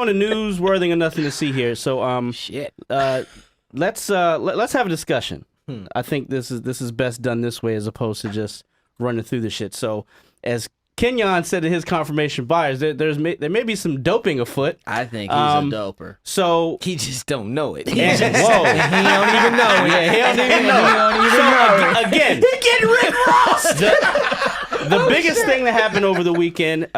on the newsworthy and nothing to see here. So let's have a discussion. I think this is best done this way as opposed to just running through the shit. So as Kenyon said to his confirmation buyers, there may be some doping afoot. I think he's a doper. So he just don't know it. Whoa, he don't even know. Yeah, he don't even know. Again, he getting Rick Ross. The biggest thing that happened over the weekend.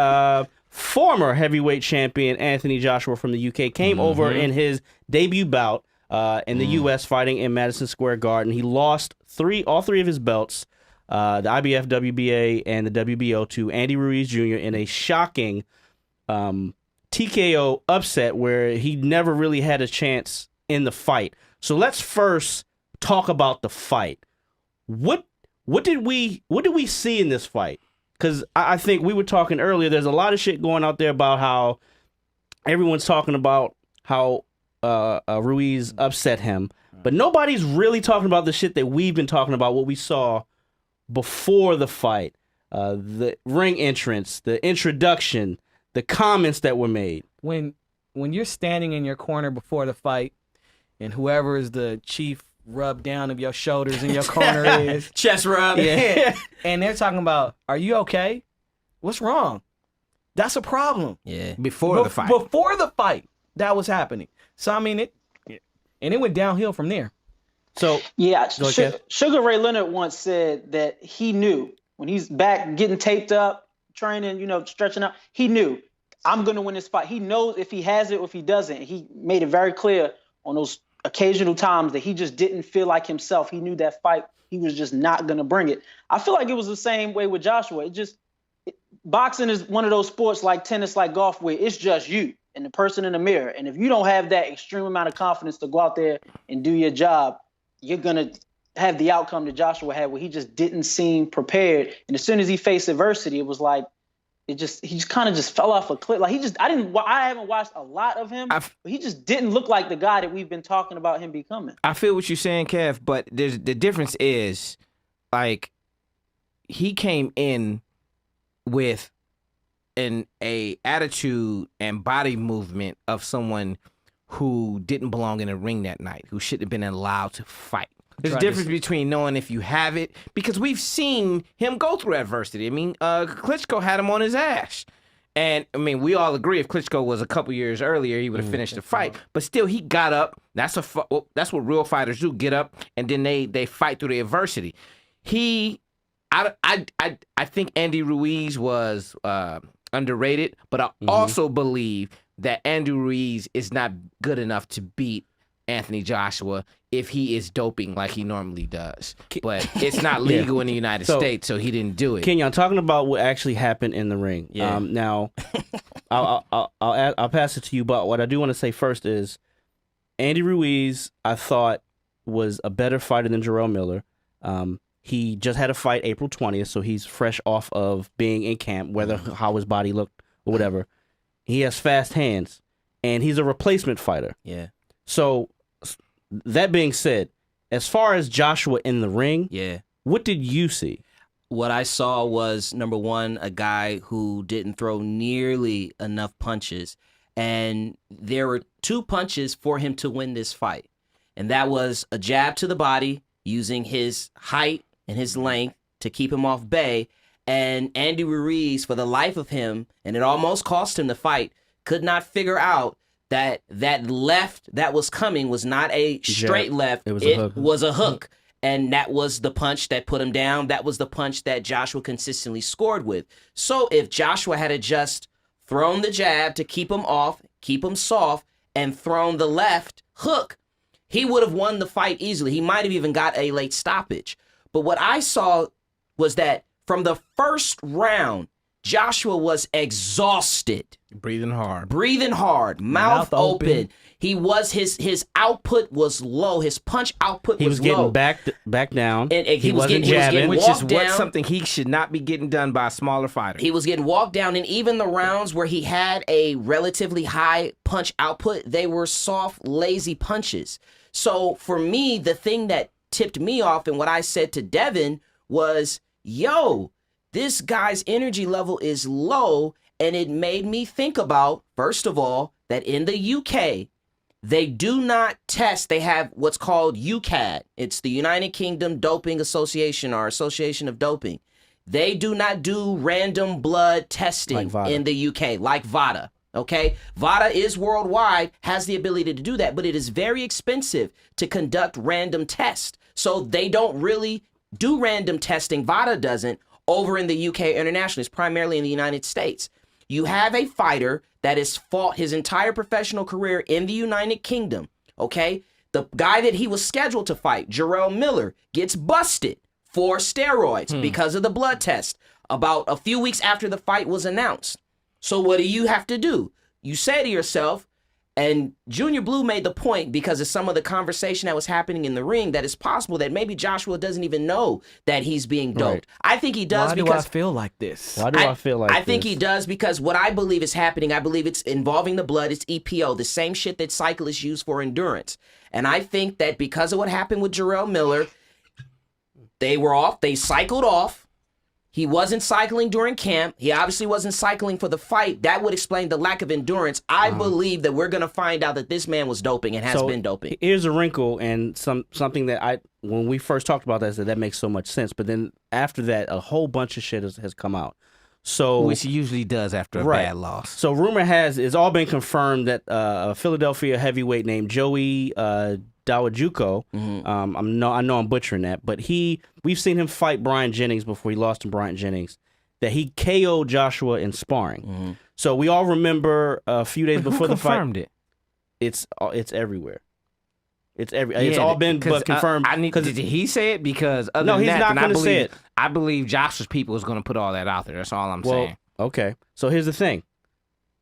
Former heavyweight champion Anthony Joshua from the UK came over in his debut bout in the U.S. fighting in Madison Square Garden. He lost all three of his belts, the IBF, WBA, and the WBO to Andy Ruiz Jr. in a shocking TKO upset where he never really had a chance in the fight. So let's first talk about the fight. What did we see in this fight? Because I think we were talking earlier, there's a lot of shit going out there about how everyone's talking about how Ruiz upset him. But nobody's really talking about the shit that we've been talking about, what we saw before the fight. The ring entrance, the introduction, the comments that were made. When you're standing in your corner before the fight and whoever is the chief rub down of your shoulders in your corner is chest rub. Yeah. And they're talking about, are you okay? What's wrong? That's a problem. Yeah. Before the fight, that was happening. So I mean it went downhill from there. So yeah, Sugar Ray Leonard once said that he knew when he's back getting taped up, training, stretching out, he knew I'm gonna win this fight. He knows if he has it or if he doesn't. He made it very clear on those occasional times that he just didn't feel like himself. He knew that fight, he was just not going to bring it. I feel like it was the same way with Joshua. Boxing is one of those sports like tennis, like golf, where it's just you and the person in the mirror. And if you don't have that extreme amount of confidence to go out there and do your job, you're going to have the outcome that Joshua had where he just didn't seem prepared. And as soon as he faced adversity, it was like, he just kind of just fell off a cliff. Like I haven't watched a lot of him, but he just didn't look like the guy that we've been talking about him becoming. I feel what you're saying, Kev, but the difference is, like, he came in with a attitude and body movement of someone who didn't belong in a ring that night, who shouldn't have been allowed to fight. There's a difference between knowing if you have it, because we've seen him go through adversity. I mean, Klitschko had him on his ass. And, I mean, we all agree if Klitschko was a couple years earlier, he would have finished the fight. But still, he got up. That's what real fighters do, get up, and then they fight through the adversity. I think Andy Ruiz was underrated, but I also believe that Andy Ruiz is not good enough to beat Anthony Joshua if he is doping like he normally does. But it's not legal in the United States, so he didn't do it. Kenyon, talking about what actually happened in the ring. Yeah. Now, I'll pass it to you, but what I do want to say first is Andy Ruiz, I thought, was a better fighter than Jarrell Miller. He just had a fight April 20th, so he's fresh off of being in camp, how his body looked or whatever. He has fast hands, and he's a replacement fighter. Yeah. So, that being said, as far as Joshua in the ring, what did you see? What I saw was, number one, a guy who didn't throw nearly enough punches. And there were 2 punches for him to win this fight. And that was a jab to the body using his height and his length to keep him off bay. And Andy Ruiz, for the life of him, and it almost cost him the fight, could not figure out that left that was coming was not a straight left. It was a hook. And that was the punch that put him down. That was the punch that Joshua consistently scored with. So if Joshua had just thrown the jab to keep him off, keep him soft, and thrown the left hook, he would have won the fight easily. He might have even got a late stoppage. But what I saw was that from the first round, Joshua was exhausted. Breathing hard, mouth open. He was his output was low. His punch output was low. He was getting back down. And he wasn't jabbing, which is something he should not be getting done by a smaller fighter. He was getting walked down, and even the rounds where he had a relatively high punch output, they were soft, lazy punches. So for me, the thing that tipped me off and what I said to Devin was, yo, this guy's energy level is low. And it made me think about, first of all, that in the UK, they do not test. They have what's called UCAD. It's the United Kingdom Doping Association or Association of Doping. They do not do random blood testing in the UK like VADA. Okay, VADA is worldwide, has the ability to do that, but it is very expensive to conduct random tests. So they don't really do random testing. VADA doesn't over in the UK internationally. It's primarily in the United States. You have a fighter that has fought his entire professional career in the United Kingdom. Okay, the guy that he was scheduled to fight, Jarrell Miller, gets busted for steroids because of the blood test about a few weeks after the fight was announced. So what do you have to do? You say to yourself, and Junior Blue made the point because of some of the conversation that was happening in the ring, that it's possible that maybe Joshua doesn't even know that he's being doped. Right. I think he does. Why because do I feel like this? Why do I feel like this? I think he does because what I believe is happening, I believe it's involving the blood. It's EPO, the same shit that cyclists use for endurance. And I think that because of what happened with Jarrell Miller, they cycled off. He wasn't cycling during camp. He obviously wasn't cycling for the fight. That would explain the lack of endurance. I believe that we're going to find out that this man was doping and has been doping. Here's a wrinkle and something that when we first talked about that makes so much sense. But then after that, a whole bunch of shit has come out. So which he usually does after a bad loss. So rumor has it's all been confirmed that a Philadelphia heavyweight named Joey Dawajuko, I know I'm butchering that, but we've seen him fight Brian Jennings before he lost to Brian Jennings, that he KO'd Joshua in sparring. So we all remember a few days before the fight. Who confirmed it? It's everywhere. It's all been confirmed. Did he say it? Because he's not going to say it. I believe Joshua's people is going to put all that out there. That's all I'm saying. Okay. So here's the thing.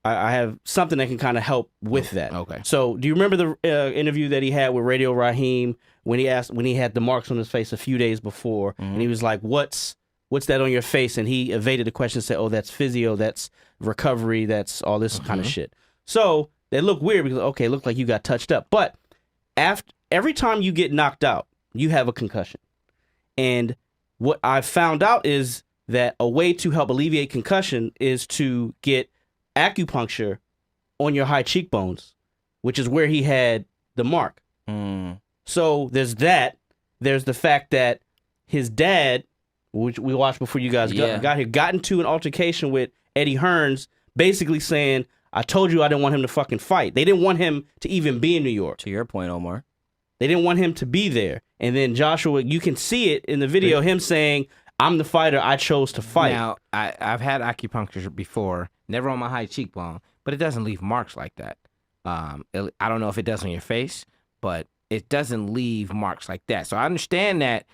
I have something that can kind of help with that. Okay. So do you remember the interview that he had with Radio Raheem when he had the marks on his face a few days before, and he was like, "What's that on your face?" And he evaded the question and said, "Oh, that's physio, that's recovery, that's all this kind of shit." So they look weird because it looked like you got touched up, but every time you get knocked out, you have a concussion. And what I found out is that a way to help alleviate concussion is to get acupuncture on your high cheekbones, which is where he had the mark. So there's that. There's the fact that his dad, which we watched before you guys got here, got into an altercation with Eddie Hearns, basically saying, "I told you I didn't want him to fucking fight." They didn't want him to even be in New York. To your point, Omar. They didn't want him to be there. And then Joshua, you can see it in the video, him saying, "I'm the fighter, I chose to fight." Now, I've had acupuncture before, never on my high cheekbone, but it doesn't leave marks like that. I don't know if it does on your face, but it doesn't leave marks like that. So I understand that,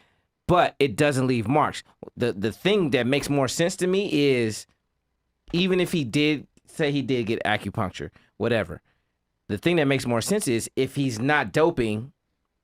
but it doesn't leave marks. The thing that makes more sense to me is, even if he did say he did get acupuncture, whatever, the thing that makes more sense is if he's not doping,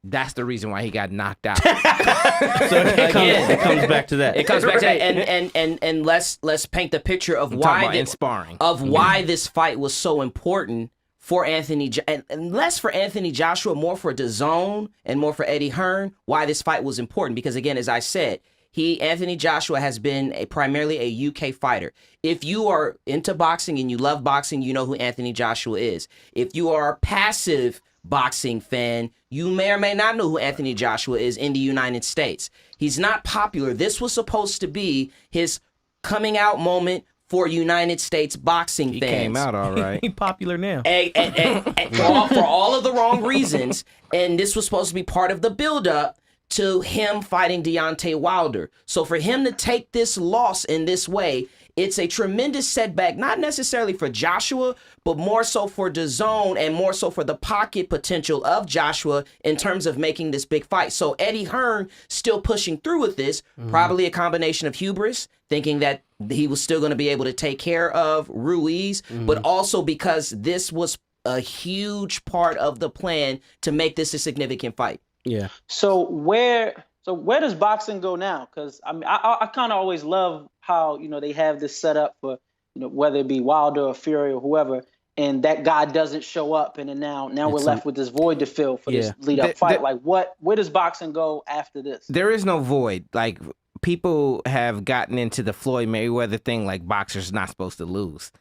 that's the reason why he got knocked out. So it comes back to that. It comes back to that. And let's paint the picture of why this fight was so important for Anthony, and less for Anthony Joshua, more for DAZN and more for Eddie Hearn. Why this fight was important, because again, as I said, Anthony Joshua has been primarily a UK fighter. If you are into boxing and you love boxing, you know who Anthony Joshua is. If you are a passive boxing fan, you may or may not know who Anthony Joshua is in the United States. He's not popular. This was supposed to be his coming out moment for United States boxing fans. He came out all right. He's popular now. And for all of the wrong reasons. And this was supposed to be part of the buildup to him fighting Deontay Wilder. So for him to take this loss in this way, it's a tremendous setback, not necessarily for Joshua, but more so for DAZN and more so for the pocket potential of Joshua in terms of making this big fight. So Eddie Hearn still pushing through with this, probably a combination of hubris, thinking that he was still going to be able to take care of Ruiz, but also because this was a huge part of the plan to make this a significant fight. Yeah. So where does boxing go now? Because I mean, I kind of always love how they have this set up for whether it be Wilder or Fury or whoever, and that guy doesn't show up, and then now we're left with this void to fill for this lead up fight. Like where does boxing go after this? There is no void. Like, people have gotten into the Floyd Mayweather thing, like boxers not supposed to lose.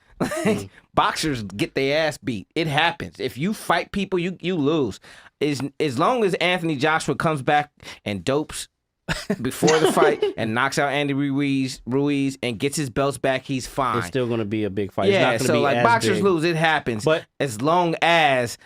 Boxers get their ass beat. It happens. If you fight people, you lose. As long as Anthony Joshua comes back and dopes before the fight and knocks out Andy Ruiz and gets his belts back, he's fine. It's still going to be a big fight. Yeah, it's not so gonna be like as boxers big. lose, it happens. But as long as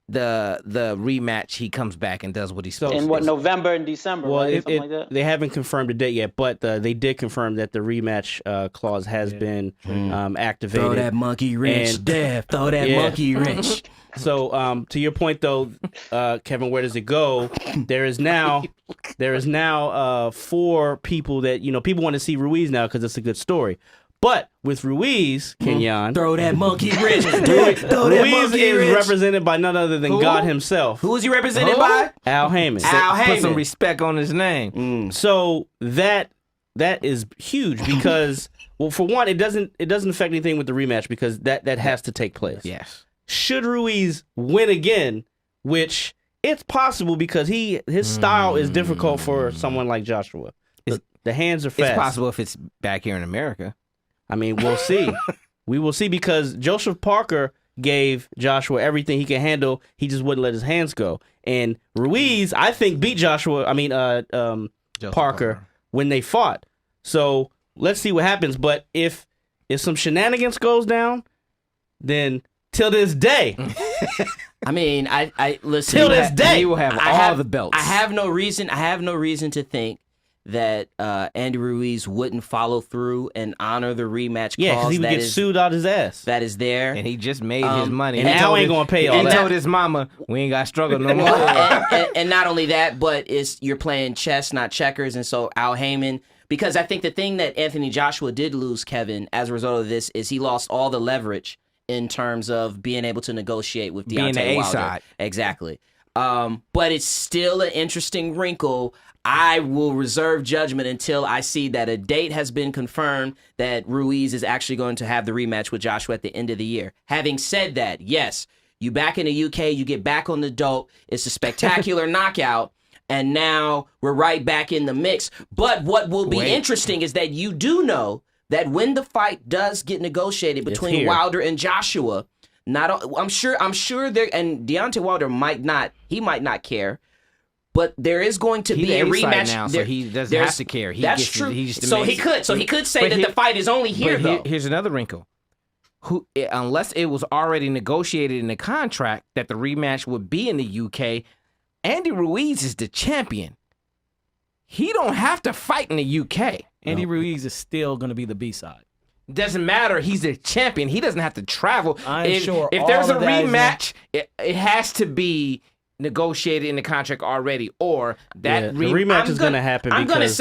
the rematch, he comes back and does what he's supposed In to. what, November and December, Well, right? Something like that. they haven't confirmed a date yet, but they did confirm that the rematch clause has been activated. Throw that monkey wrench, And- Dev. Throw that Yeah. monkey wrench. So, to your point though, Kevin, where does it go? There is now 4 people that people want to see Ruiz now because it's a good story. But with Ruiz, Kenyon, Throw that monkey wrench. Throw that Ruiz monkey is wrench. represented by none other than Who? God himself, Who is he represented Who? by? Al Heyman. Al Put some Heyman. respect on his name. So that is huge because, well, for one, it doesn't affect anything with the rematch because that has to take place. Yes. Should Ruiz win again, which it's possible because his style is difficult for someone like Joshua. The hands are fast. It's possible if it's back here in America. I mean, we'll see. We will see because Joseph Parker gave Joshua everything he could handle. He just wouldn't let his hands go. And Ruiz, I think, beat Joshua. I mean, Parker when they fought. So let's see what happens. But if some shenanigans goes down, then till this day, I mean, I listen. Till this day, he will have I all have- the belts. I have no reason to think that Andy Ruiz wouldn't follow through and honor the rematch yeah, because clause he would that get is sued out his ass. that is there. and he just made his money. and He Al told ain't his- gonna pay all He that. told his mama, "We ain't got to struggle no more." and not only that, but you're playing chess, not checkers. And so Al Heyman, because I think the thing that Anthony Joshua did lose, Kevin, as a result of this, is he lost all the leverage in terms of being able to negotiate with Being Deontay the Wilder. A-side. Exactly. But it's still an interesting wrinkle. I will reserve judgment until I see that a date has been confirmed that Ruiz is actually going to have the rematch with Joshua at the end of the year. Having said that, yes, you back in the UK, you get back on the dope. It's a spectacular knockout. And now we're right back in the mix. But what will be interesting is that you do know that when the fight does get negotiated between here. Wilder and Joshua, I'm sure there, and Deontay Wilder might not care, but there is going to He be a the A-side rematch now, so there- he doesn't there's- have to care. He that's gets to- true. he just So he demands- could say But that here- the fight is only here But though. here's another wrinkle. Unless it was already negotiated in the contract that the rematch would be in the UK, Andy Ruiz is the champion. He don't have to fight in the UK. Andy Ruiz is still going to be the B-side. Doesn't matter. He's the champion. He doesn't have to travel. I'm sure If all there's a of that is in- rematch, it has to be negotiated in the contract already, or that Yeah, the rematch is going to happen. I'm going to because-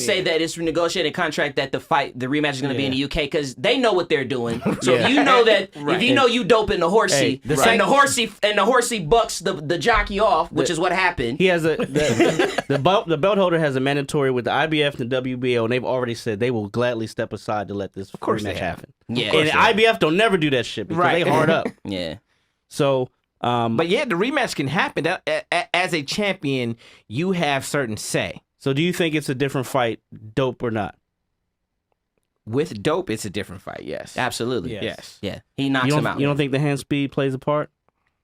say that it's a negotiated contract that the rematch is going to be in the UK because they know what they're doing. So Yeah. if you know that if you know you doping the horsey, Hey, and the horsey bucks the jockey off, which is what happened. He has the belt holder has a mandatory with the IBF and the WBO, and they've already said they will gladly step aside to let this course rematch they have. happen. Yeah. And the IBF don't never do that shit because Right. they hard up. Yeah. So, But yeah, the rematch can happen. As a champion, you have certain say. so do you think it's a different fight, dope or not? With dope, it's a different fight. Yes, Absolutely. Yes. yes. Yeah. He knocks him out. You don't think the hand speed plays a part?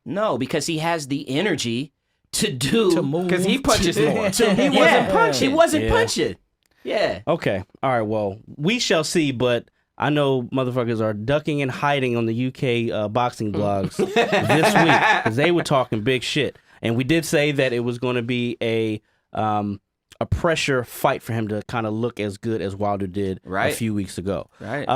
No, because he has the energy to do To move. Because he punches more. He wasn't punching. He wasn't Yeah. punching. Yeah. Okay. All right. Well, we shall see, but I know motherfuckers are ducking and hiding on the UK boxing blogs this week because they were talking big shit. And we did say that it was going to be a pressure fight for him to kind of look as good as Wilder did a Right. few weeks ago. Right.